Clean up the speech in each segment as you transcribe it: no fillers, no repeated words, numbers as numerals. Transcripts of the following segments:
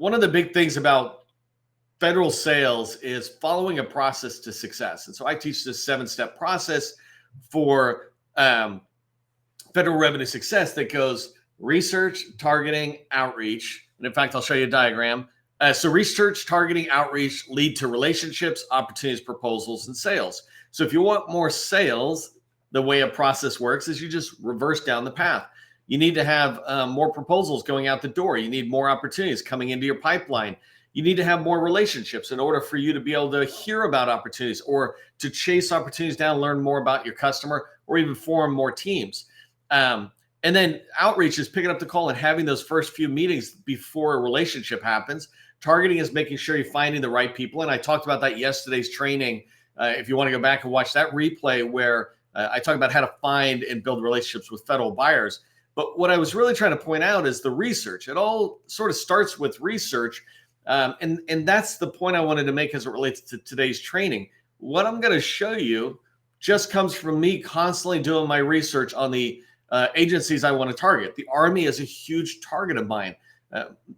one of the big things about federal sales is following a process to success. And so I teach this 7-step process for federal revenue success that goes research, targeting, outreach. And in fact, I'll show you a diagram. So research, targeting, outreach lead to relationships, opportunities, proposals, and sales. So if you want more sales, the way a process works is you just reverse down the path. You need to have more proposals going out the door. You need more opportunities coming into your pipeline. You need to have more relationships in order for you to be able to hear about opportunities or to chase opportunities down, learn more about your customer, or even form more teams. And then outreach is picking up the call and having those first few meetings before a relationship happens. Targeting is making sure you're finding the right people. And I talked about that yesterday's training. If you want to go back and watch that replay where I talk about how to find and build relationships with federal buyers. But what I was really trying to point out is the research. It all sort of starts with research. And that's the point I wanted to make as it relates to today's training. What I'm going to show you just comes from me constantly doing my research on the agencies I want to target. The Army is a huge target of mine.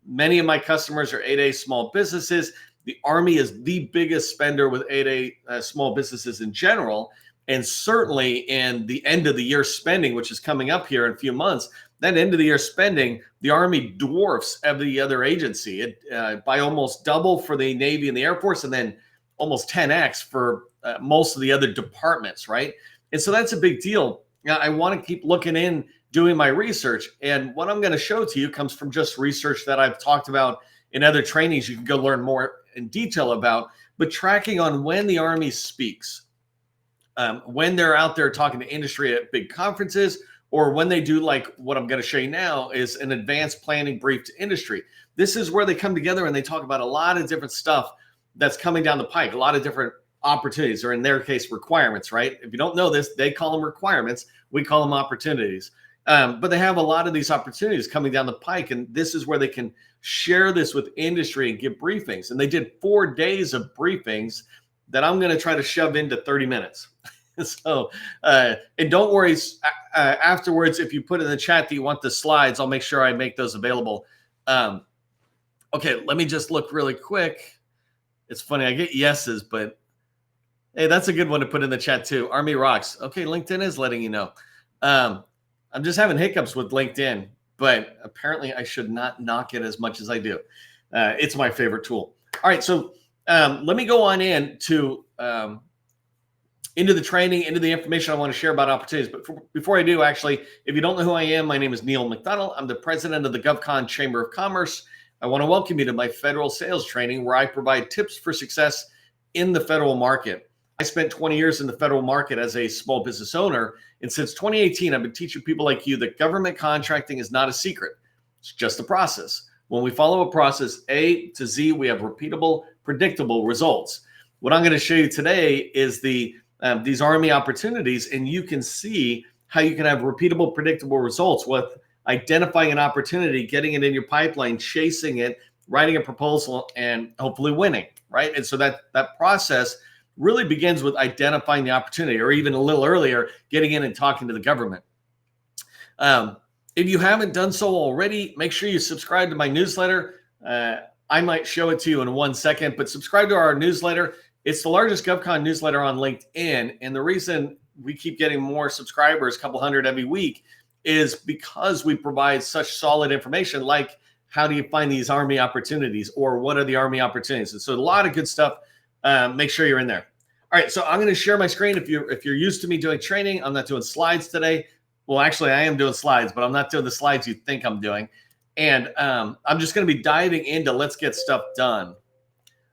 Many of my customers are 8A small businesses. The Army is the biggest spender with 8A small businesses in general. And certainly in the end of the year spending, which is coming up here in a few months, that end of the year spending, the Army dwarfs every other agency. It by almost double for the Navy and the Air Force, and then almost 10x for most of the other departments, right? And so that's a big deal. Now, I want to keep looking in, doing my research. And what I'm going to show to you comes from just research that I've talked about in other trainings you can go learn more in detail about, but tracking on when the Army speaks, when they're out there talking to industry at big conferences, or when they do like what I'm going to show you now is an advanced planning brief to industry. This is where they come together and they talk about a lot of different stuff that's coming down the pike, a lot of different opportunities, or in their case, requirements, right? If you don't know this, they call them requirements. We call them opportunities. But they have a lot of these opportunities coming down the pike, and this is where they can share this with industry and give briefings. And they did 4 days of briefings that I'm going to try to shove into 30 minutes. So, and don't worry, afterwards, if you put in the chat that you want the slides, I'll make sure I make those available. Okay, let me just look really quick. It's funny, I get yeses, but hey, that's a good one to put in the chat too. Army rocks. Okay, LinkedIn is letting you know. I'm just having hiccups with LinkedIn, but apparently I should not knock it as much as I do. It's my favorite tool. All right, so let me go on into the training, into the information I want to share about opportunities. But before I do, actually, if you don't know who I am, my name is 𝗦𝗨𝗕𝗏. I'm the president of the GovCon Chamber of Commerce. I want to welcome you to my federal sales training where I provide tips for success in the federal market. I spent 20 years in the federal market as a small business owner. And since 2018, I've been teaching people like you that government contracting is not a secret. It's just a process. When we follow a process A to Z, we have repeatable, predictable results. What I'm going to show you today is these Army opportunities, and you can see how you can have repeatable, predictable results with identifying an opportunity, getting it in your pipeline, chasing it, writing a proposal, and hopefully winning, right? And so that process really begins with identifying the opportunity, or even a little earlier, getting in and talking to the government. If you haven't done so already, make sure you subscribe to my newsletter. I might show it to you in 1 second, but subscribe to our newsletter. It's the largest GovCon newsletter on LinkedIn. And the reason we keep getting more subscribers, a couple hundred every week, is because we provide such solid information like how do you find these Army opportunities, or what are the Army opportunities? And so a lot of good stuff. Make sure you're in there. All right, so I'm going to share my screen. If you're used to me doing training, I'm not doing slides today. Well, actually, I am doing slides, but I'm not doing the slides you think I'm doing. And I'm just going to be diving into let's get stuff done.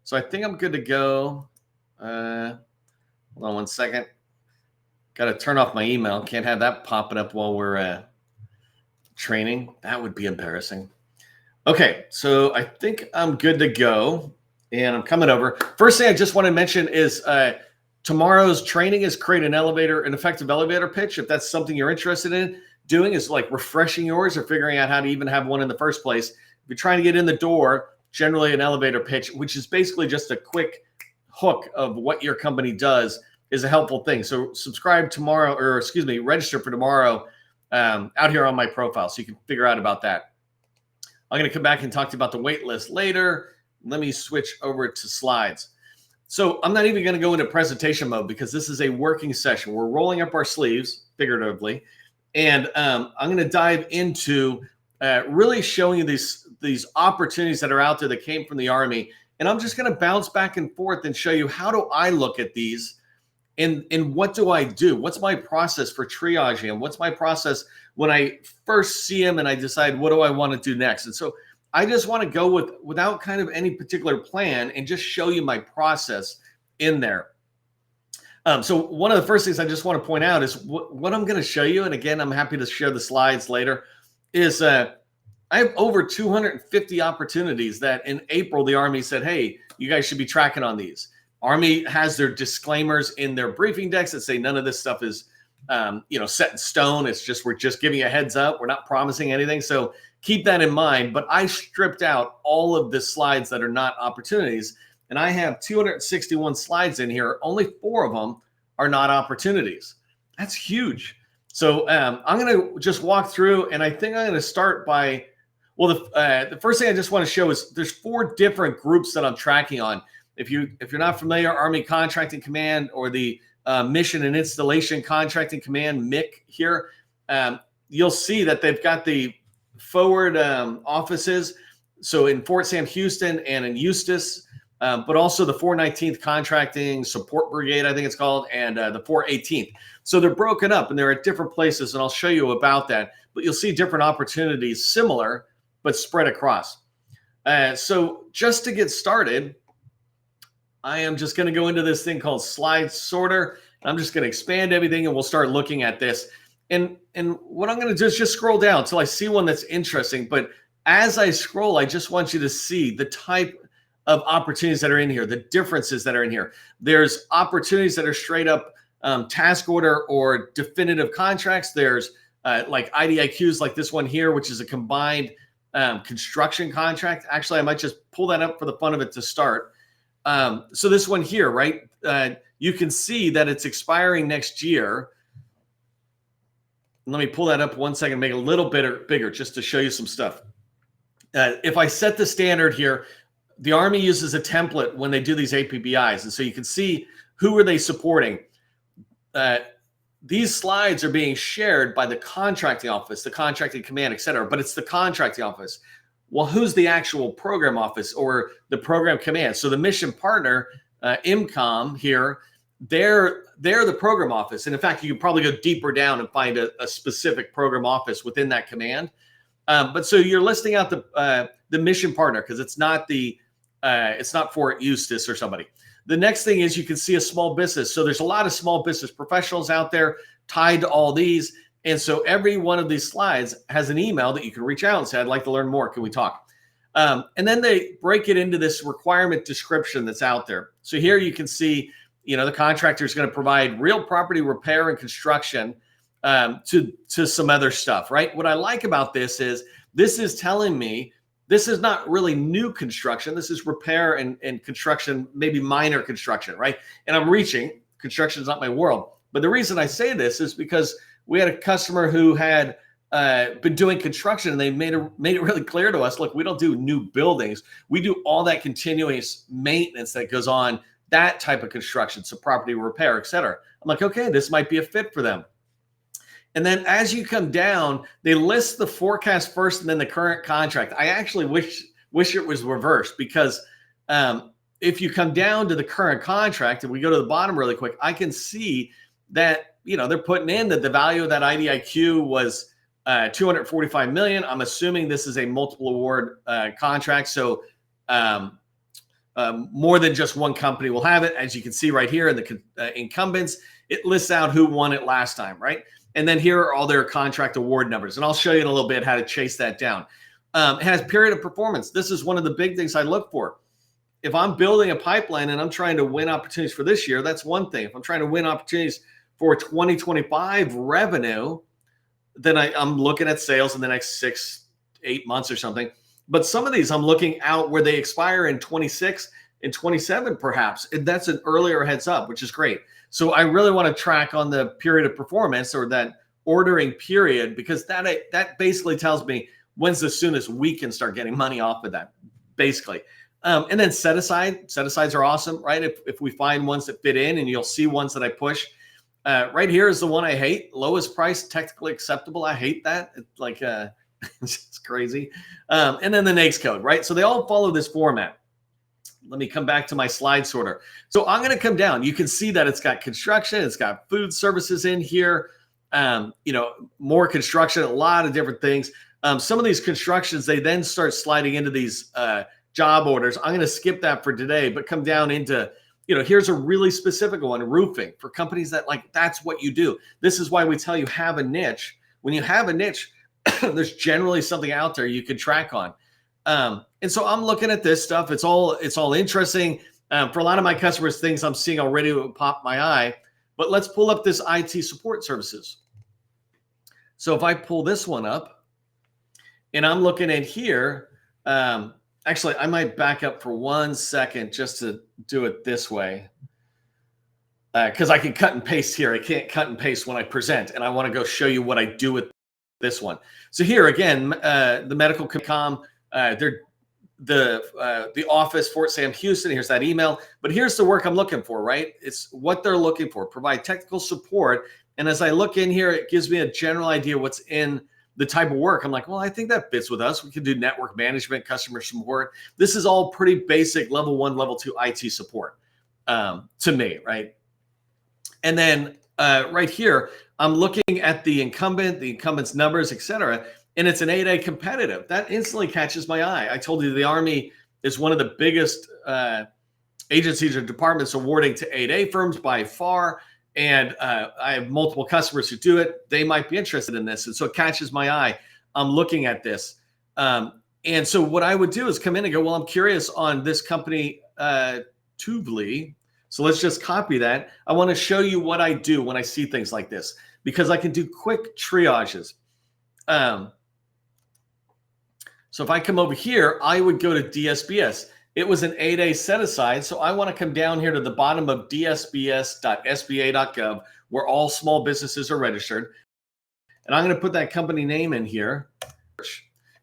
So I think I'm good to go. Hold on 1 second. Got to turn off my email. Can't have that popping up while we're training. That would be embarrassing. Okay, so I think I'm good to go. And I'm coming over. First thing I just want to mention is tomorrow's training is create an effective elevator pitch. If that's something you're interested in doing, is like refreshing yours or figuring out how to even have one in the first place. If you're trying to get in the door, generally an elevator pitch, which is basically just a quick hook of what your company does, is a helpful thing. So subscribe tomorrow, or excuse me, register for tomorrow out here on my profile so you can figure out about that. I'm going to come back and talk to you about the wait list later. Let me switch over to slides. So I'm not even going to go into presentation mode because this is a working session. We're rolling up our sleeves, figuratively, and I'm going to dive into really showing you these opportunities that are out there that came from the Army. And I'm just going to bounce back and forth and show you how do I look at these and what do I do? What's my process for triaging them? What's my process when I first see them and I decide what do I want to do next? And so I just want to go without kind of any particular plan and just show you my process in there. So one of the first things I just want to point out is what I'm going to show you. And again, I'm happy to share the slides later is I have over 250 opportunities that in April, the Army said, hey, you guys should be tracking on these. Army has their disclaimers in their briefing decks that say none of this stuff is set in stone. It's just, we're just giving a heads up. We're not promising anything. So keep that in mind. But I stripped out all of the slides that are not opportunities. And I have 261 slides in here. Only 4 of them are not opportunities. That's huge. So I'm going to just walk through, and I think I'm going to start by, well, the first thing I just want to show is there's 4 different groups that I'm tracking on. If you're not familiar, Army Contracting Command or the Mission and Installation Contracting Command, MIC here, you'll see that they've got the forward offices. So in Fort Sam Houston and in Eustis, but also the 419th Contracting Support Brigade, I think it's called, and the 418th. So they're broken up and they're at different places, and I'll show you about that. But you'll see different opportunities, similar, but spread across. So just to get started, I am just going to go into this thing called Slide Sorter. I'm just going to expand everything, and we'll start looking at this. And what I'm going to do is just scroll down until I see one that's interesting. But as I scroll, I just want you to see the type of opportunities that are in here, the differences that are in here. There's opportunities that are straight up task order or definitive contracts. There's like IDIQs like this one here, which is a combined construction contract. Actually, I might just pull that up for the fun of it to start. So this one here, right? You can see that it's expiring next year. Let me pull that up 1 second, make it a little bit bigger just to show you some stuff. If I set the standard here, the Army uses a template when they do these APBIs. And so you can see who are they supporting. These slides are being shared by the contracting office, the contracting command, et cetera, but it's the contracting office. Well, who's the actual program office or the program command? So the mission partner, IMCOM here, they're the program office. And in fact, you can probably go deeper down and find a specific program office within that command. But so you're listing out the mission partner because it's not Fort Eustis or somebody. The next thing is you can see a small business. So there's a lot of small business professionals out there tied to all these. And so every one of these slides has an email that you can reach out and say, I'd like to learn more. Can we talk? And then they break it into this requirement description that's out there. So here you can see, the contractor is going to provide real property repair and construction to some other stuff, right? What I like about this is telling me this is not really new construction. This is repair and construction, maybe minor construction, right? And I'm reaching, construction is not my world. But the reason I say this is because we had a customer who had been doing construction, and they made it really clear to us, look, we don't do new buildings. We do all that continuous maintenance that goes on, that type of construction, so property repair, et cetera. I'm like, okay, this might be a fit for them. And then as you come down, they list the forecast first and then the current contract. I actually wish it was reversed because if you come down to the current contract and we go to the bottom really quick, I can see that, they're putting in that the value of that IDIQ was $245 million. I'm assuming this is a multiple award contract. So more than just one company will have it. As you can see right here in the incumbents, it lists out who won it last time, right? And then here are all their contract award numbers. And I'll show you in a little bit how to chase that down. It has period of performance. This is one of the big things I look for. If I'm building a pipeline and I'm trying to win opportunities for this year, that's one thing. If I'm trying to win opportunities for 2025 revenue, then I'm looking at sales in the next 6-8 months or something. But some of these I'm looking out where they expire in 26 and 27 perhaps. And that's an earlier heads up, which is great. So I really want to track on the period of performance or that ordering period, because that basically tells me when's the soonest we can start getting money off of that, basically. And then set asides are awesome, right? If we find ones that fit in, and you'll see ones that I push. Right here is the one I hate. Lowest price, technically acceptable. I hate that. It's like, it's crazy. And then the NAICS code, right? So they all follow this format. Let me come back to my slide sorter. So I'm going to come down. You can see that it's got construction. It's got food services in here. More construction, a lot of different things. Some of these constructions, they then start sliding into these job orders. I'm going to skip that for today, but come down into, here's a really specific one, roofing, for companies that that's what you do. This is why we tell you have a niche. When you have a niche, there's generally something out there you can track on. And so I'm looking at this stuff. It's all interesting. For a lot of my customers, things I'm seeing already will pop my eye. But let's pull up this IT support services. So if I pull this one up, and I'm looking at here, actually, I might back up for 1 second just to do it this way, because I can cut and paste here. I can't cut and paste when I present, and I want to go show you what I do with this one. So here again, the medical comm, they're the office, Fort Sam, Houston. Here's that email. But here's the work I'm looking for, right? It's what they're looking for. Provide technical support. And as I look in here, it gives me a general idea what's in the type of work. I'm like, well, I think that fits with us. We can do network management, customer support. This is all pretty basic level 1, level 2 IT support to me, right? And then right here, I'm looking at the incumbent's numbers, et cetera, and it's an 8A competitive. That instantly catches my eye. I told you the Army is one of the biggest agencies or departments awarding to 8A firms by far. And I have multiple customers who do it. They might be interested in this. And so it catches my eye. I'm looking at this. And so what I would do is come in and go, well, I'm curious on this company, 𝗬𝗎𝗓𝗓. So let's just copy that. I want to show you what I do when I see things like this, because I can do quick triages. So if I come over here, I would go to DSBS. It was an 8A set aside. So I want to come down here to the bottom of dsbs.sba.gov, where all small businesses are registered. And I'm going to put that company name in here.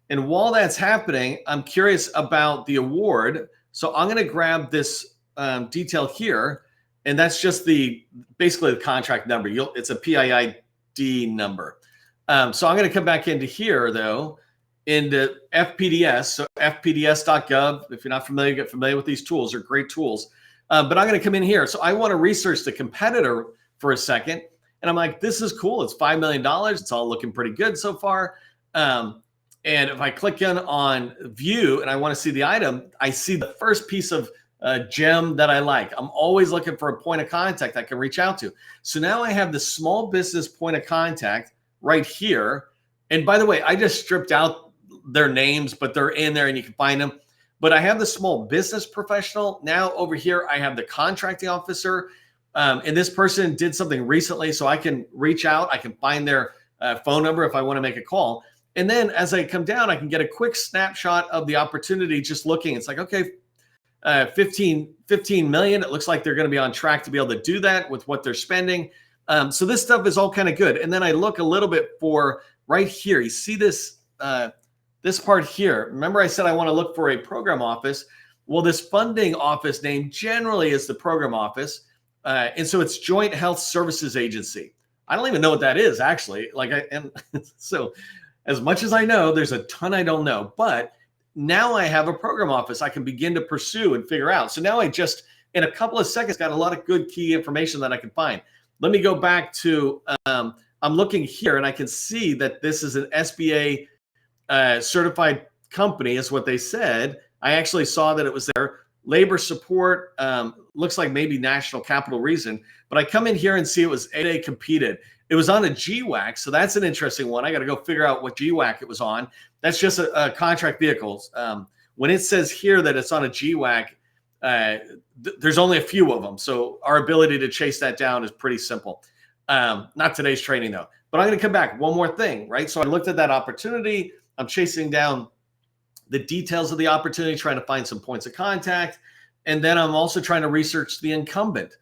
And while that's happening, I'm curious about the award. So I'm going to grab this detail here. And that's just basically the contract number. It's a PIID number. So I'm going to come back into here, though, into FPDS. So fpds.gov. If you're not familiar, get familiar with these tools. They're great tools. But I'm going to come in here. So I want to research the competitor for a second. And I'm like, this is cool. It's $5 million. It's all looking pretty good so far. And if I click in on view and I want to see the item, I see the first piece of gem that I like. I'm always looking for a point of contact I can reach out to. So now I have the small business point of contact right here. And by the way, I just stripped out their names, but they're in there and you can find them. But I have the small business professional. Now over here, I have the contracting officer. And this person did something recently, so I can reach out. I can find their phone number if I want to make a call. And then as I come down, I can get a quick snapshot of the opportunity just looking. It's like, okay, 15 million. It looks like they're going to be on track to be able to do that with what they're spending. So this stuff is all kind of good. And then I look a little bit for right here. You see this this part here. Remember I said I want to look for a program office. Well, this funding office name generally is the program office. And so it's Joint Health Services Agency. I don't even know what that is, actually. And so as much as I know, there's a ton I don't know. But now I have a program office I can begin to pursue and figure out. So now I just, in a couple of seconds, got a lot of good key information that I can find. Let me go back to, I'm looking here and I can see that this is an SBA certified company is what they said. I actually saw that it was there. Labor support, looks like maybe national capital reason, but I come in here and see it was 8A competed. It was on a GWAC, so that's an interesting one. I got to go figure out what GWAC it was on. That's just a contract vehicles. When it says here that it's on a GWAC, there's only a few of them, so our ability to chase that down is pretty simple. Not today's training, though. But I'm going to come back. One more thing, right? So I looked at that opportunity. I'm chasing down the details of the opportunity, trying to find some points of contact. And then I'm also trying to research the incumbent.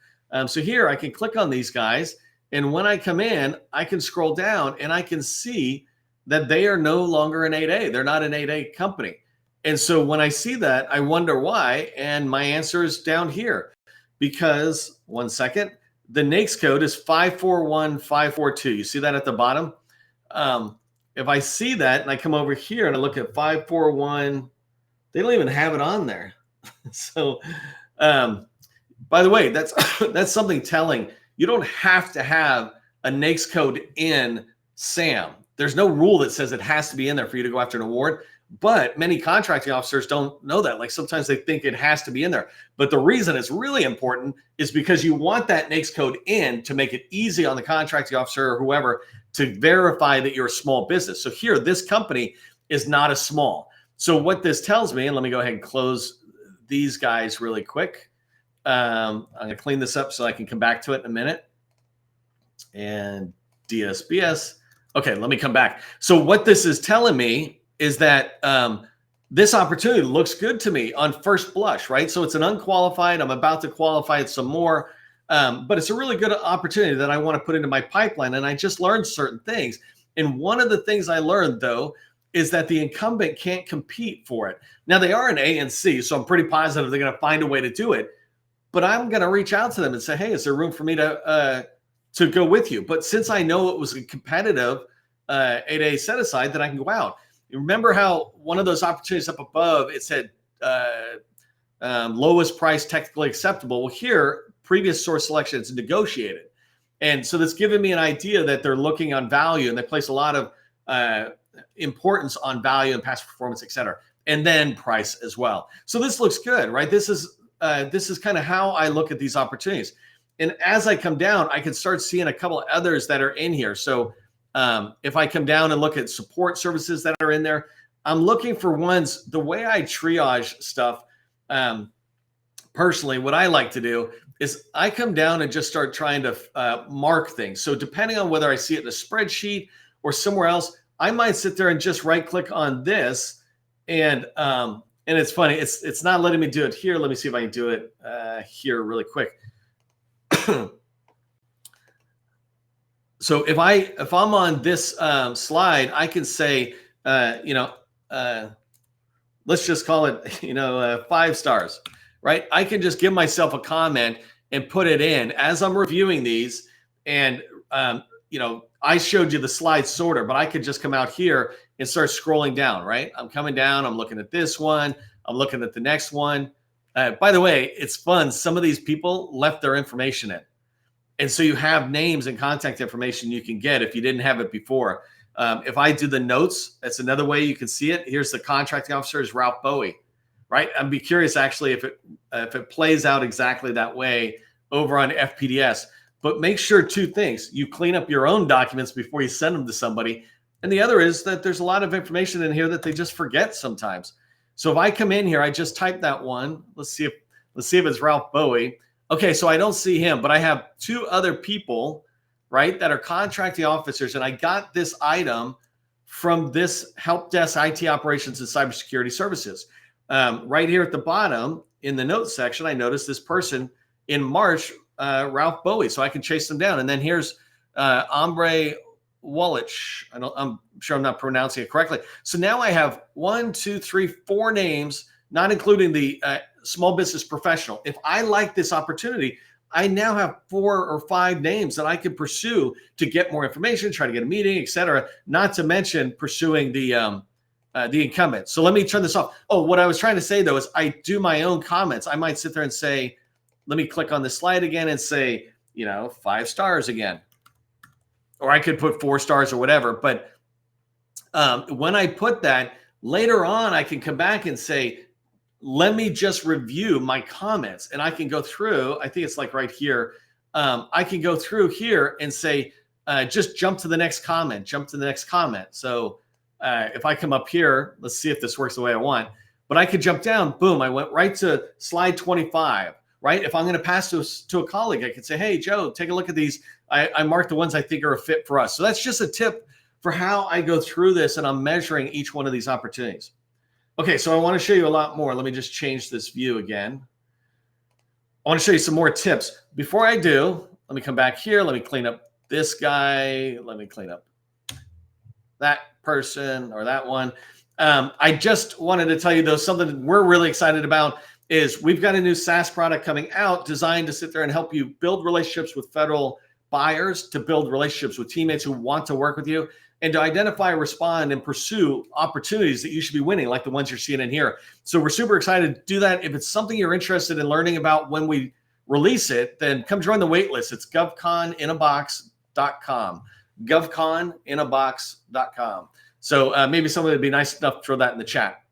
So here I can click on these guys. And when I come in, I can scroll down and I can see that they are no longer an 8A. They're not an 8A company. And so when I see that, I wonder why. And my answer is down here because, one second, the NAICS code is 541542. You see that at the bottom? If I see that and I come over here and I look at 541, they don't even have it on there. So, by the way, that's something telling. You don't have to have a NAICS code in SAM. There's no rule that says it has to be in there for you to go after an award. But many contracting officers don't know that. Like sometimes they think it has to be in there. But the reason it's really important is because you want that NAICS code in to make it easy on the contracting officer or whoever to verify that you're a small business. So here, this company is not a small. So what this tells me, and let me go ahead and close these guys really quick. I'm going to clean this up so I can come back to it in a minute. And DSBS. Okay, let me come back. So what this is telling me is that this opportunity looks good to me on first blush, right? So it's an unqualified. I'm about to qualify it some more, but it's a really good opportunity that I want to put into my pipeline. And I just learned certain things. And one of the things I learned, though, is that the incumbent can't compete for it. Now, they are an A and C, so I'm pretty positive they're going to find a way to do it. But I'm going to reach out to them and say, hey, is there room for me to go with you? But since I know it was a competitive 8A set aside, then I can go out. You remember how one of those opportunities up above, it said lowest price technically acceptable. Well, here, previous source selection is negotiated. And so that's given me an idea that they're looking on value and they place a lot of importance on value and past performance, et cetera, and then price as well. So this looks good, right? This is kind of how I look at these opportunities. And as I come down, I can start seeing a couple of others that are in here. So if I come down and look at support services that are in there, I'm looking for ones. The way I triage stuff, personally, what I like to do is I come down and just start trying to mark things. So depending on whether I see it in a spreadsheet or somewhere else, I might sit there and just right click on this. And it's funny, it's not letting me do it here. Let me see if I can do it here really quick. So if I'm on this slide, I can say, let's just call it, 5 stars, right? I can just give myself a comment and put it in as I'm reviewing these. And, I showed you the slide sorter, but I could just come out here and start scrolling down, right? I'm coming down. I'm looking at this one. I'm looking at the next one. By the way, it's fun. Some of these people left their information in. And so you have names and contact information you can get if you didn't have it before. If I do the notes, that's another way you can see it. Here's the contracting officer is 𝗪𝗏𝗏𝗏𝗏, right? I'd be curious actually if it plays out exactly that way over on FPDS. But make sure 2 things. You clean up your own documents before you send them to somebody. And the other is that there's a lot of information in here that they just forget sometimes. So if I come in here, I just type that one. Let's see if it's 𝗪𝗏𝗏𝗏𝗏𝗏. Okay, so I don't see him, but I have 2 other people, right, that are contracting officers. And I got this item from this help desk IT operations and cybersecurity services. Right here at the bottom in the notes section, I noticed this person in March, 𝗪𝗏𝗏𝗏𝗏𝗏. So I can chase them down. And then here's 𝗪𝗏𝗏𝗏𝗏𝗏𝗏𝗏. I'm sure I'm not pronouncing it correctly. So now I have 1, 2, 3, 4 names, not including the small business professional. If I like this opportunity, I now have 4 or 5 names that I can pursue to get more information, try to get a meeting, et cetera, not to mention pursuing the incumbent. So let me turn this off. Oh, what I was trying to say, though, is I do my own comments. I might sit there and say, let me click on the slide again and say, 5 stars again. Or I could put 4 stars or whatever. But when I put that, later on, I can come back and say, let me just review my comments. And I can go through, I think it's like right here. I can go through here and say, just jump to the next comment, So if I come up here, let's see if this works the way I want. But I could jump down, boom, I went right to slide 25, right? If I'm going to pass to a colleague, I could say, hey, Joe, take a look at these. I marked the ones I think are a fit for us. So that's just a tip for how I go through this and I'm measuring each one of these opportunities. Okay, so I want to show you a lot more. Let me just change this view again. I want to show you some more tips. Before I do, let me come back here. Let me clean up this guy. Let me clean up that person or that one. I just wanted to tell you, though, something we're really excited about is we've got a new SaaS product coming out designed to sit there and help you build relationships with federal buyers, to build relationships with teammates who want to work with you, and to identify, respond, and pursue opportunities that you should be winning, like the ones you're seeing in here. So we're super excited to do that. If it's something you're interested in learning about when we release it, then come join the wait list. It's GovConInAbox.com. GovConInAbox.com. So maybe somebody would be nice enough to throw that in the chat.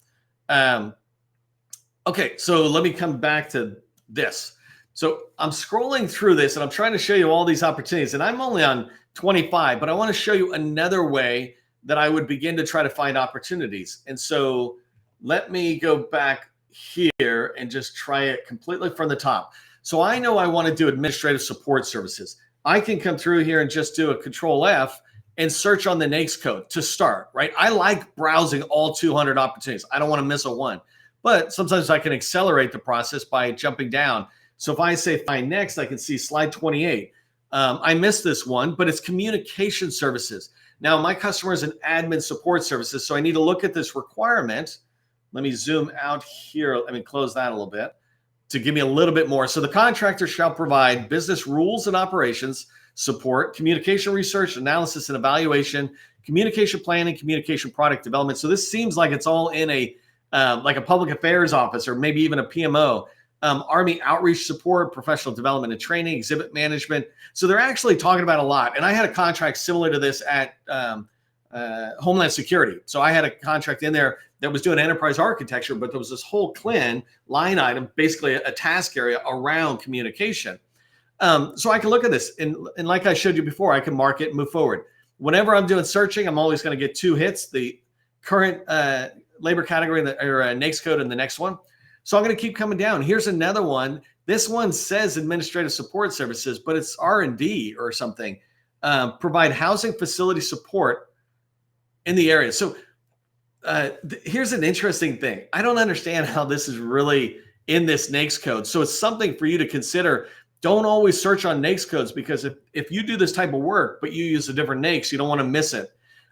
Okay, so let me come back to this. So I'm scrolling through this and I'm trying to show you all these opportunities, and I'm only on 25, but I want to show you another way that I would begin to try to find opportunities. And so let me go back here and just try it completely from the top. So I know I want to do administrative support services. I can come through here and just do a Control F and search on the NAICS code to start, right? I like browsing all 200 opportunities. I don't want to miss a one, but sometimes I can accelerate the process by jumping down. So if I say find next, I can see slide 28. I missed this one, but it's communication services. Now my customer is an admin support services, so I need to look at this requirement. Let me zoom out here. Let me close that a little bit to give me a little bit more. So the contractor shall provide business rules and operations support, communication research, analysis and evaluation, communication planning, communication product development. So this seems like it's all in a like a public affairs office or maybe even a PMO. Army outreach support, professional development and training, exhibit management. So they're actually talking about a lot. And I had a contract similar to this at Homeland Security. So I had a contract in there that was doing enterprise architecture, but there was this whole CLIN line item, basically a task area around communication. So I can look at this and like I showed you before, I can mark it and move forward. Whenever I'm doing searching, I'm always going to get 2 hits, the current labor category or NAICS code and the next one. So I'm going to keep coming down. Here's another one. This one says administrative support services, but it's R&D or something. Provide housing facility support in the area. So here's an interesting thing. I don't understand how this is really in this NAICS code. So it's something for you to consider. Don't always search on NAICS codes, because if you do this type of work, but you use a different NAICS, you don't want to miss it.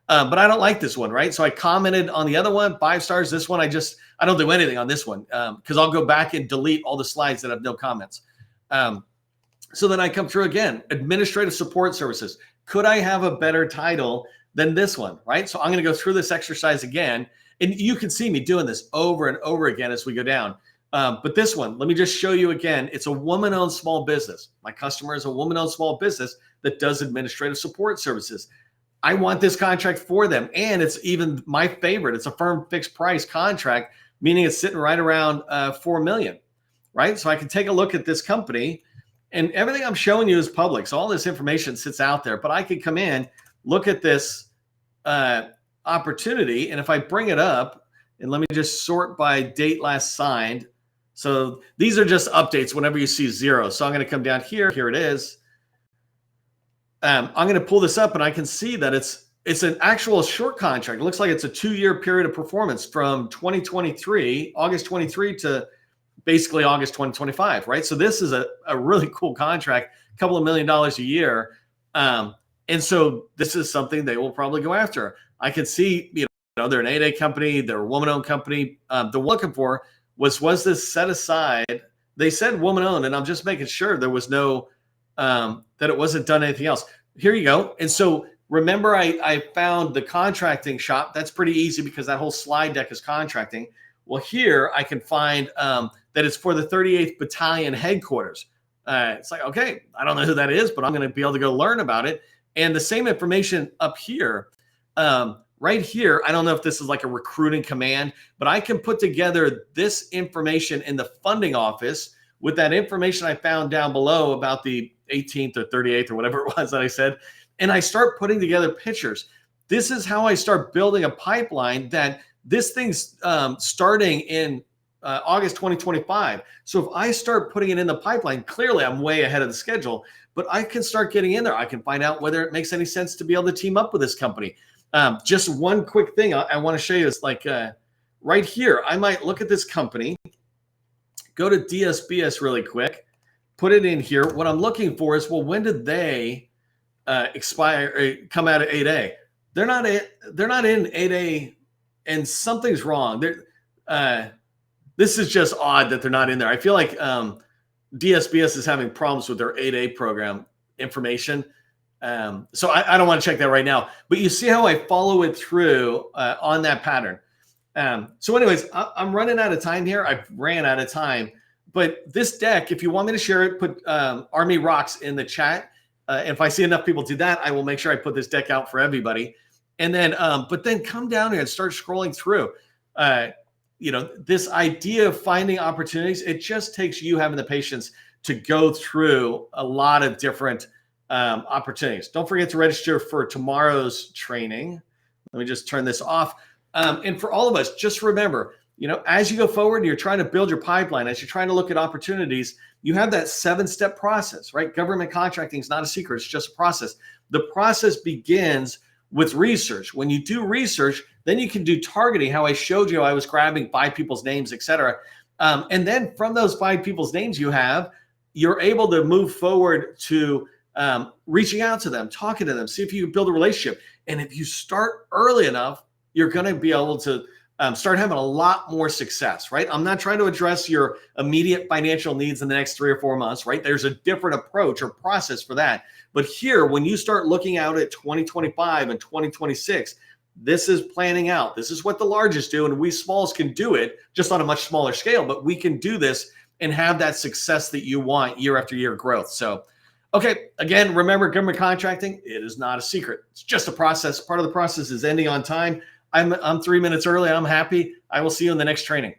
But I don't like this one, right? So I commented on the other one, 5 stars. This one, I don't do anything on this one because I'll go back and delete all the slides that have no comments. So then I come through again, administrative support services. Could I have a better title than this one, right? So I'm going to go through this exercise again, and you can see me doing this over and over again as we go down. But this one, let me just show you again. It's a woman-owned small business. My customer is a woman-owned small business that does administrative support services. I want this contract for them. And it's even my favorite. It's a firm fixed price contract, meaning it's sitting right around $4 million, right? So I can take a look at this company, and everything I'm showing you is public. So all this information sits out there, but I can come in, look at this opportunity. And if I bring it up, and let me just sort by date last signed. So these are just updates whenever you see 0. So I'm going to come down here. Here it is. I'm going to pull this up, and I can see that it's an actual short contract. It looks like it's a 2-year period of performance from 2023, August 23 to basically August 2025, right? So this is a really cool contract, a couple of $1 million a year. And so this is something they will probably go after. I can see, they're an 8A company, they're a woman-owned company. They're looking for was this set aside? They said woman-owned, and I'm just making sure there was no that it wasn't done anything else. Here you go. And so remember, I found the contracting shop. That's pretty easy because that whole slide deck is contracting. Well, here I can find that it's for the 38th Battalion headquarters. It's like, okay, I don't know who that is, but I'm going to be able to go learn about it. And the same information up here, right here, I don't know if this is like a recruiting command, but I can put together this information in the funding office with that information I found down below about the 18th or 38th or whatever it was that I said, and I start putting together pictures. This is how I start building a pipeline that this thing's starting in August 2025. So if I start putting it in the pipeline, clearly I'm way ahead of the schedule, but I can start getting in there. I can find out whether it makes any sense to be able to team up with this company. Just one quick thing I want to show you is like right here, I might look at this company, go to DSBS really quick, put it in here. What I'm looking for is, well, when did they expire, come out of 8A? they're not in 8A, and something's wrong. This is just odd that they're not in there. I feel like DSBS is having problems with their 8A program information. So I don't want to check that right now, but you see how I follow it through on that pattern. So anyways, I'm running out of time here. I ran out of time, but this deck, if you want me to share it, put Army Rocks in the chat. If I see enough people do that, I will make sure I put this deck out for everybody. And then, but then come down here and start scrolling through. This idea of finding opportunities, it just takes you having the patience to go through a lot of different opportunities. Don't forget to register for tomorrow's training. Let me just turn this off. And for all of us, just remember, as you go forward and you're trying to build your pipeline, as you're trying to look at opportunities, you have that 7-step process, right? Government contracting is not a secret. It's just a process. The process begins with research. When you do research, then you can do targeting, how I showed you. I was grabbing 5 people's names, etc. And then from those 5 people's names you're able to move forward to reaching out to them, talking to them, see if you can build a relationship. And if you start early enough, you're going to be able to start having a lot more success, right? I'm not trying to address your immediate financial needs in the next 3 or 4 months, right? There's a different approach or process for that. But here, when you start looking out at 2025 and 2026, this is planning out. This is what the largest do, and we smalls can do it just on a much smaller scale, but we can do this and have that success that you want year after year growth. So, okay, again, remember, government contracting, it is not a secret. It's just a process. Part of the process is ending on time. I'm 3 minutes early. I'm happy. I will see you in the next training.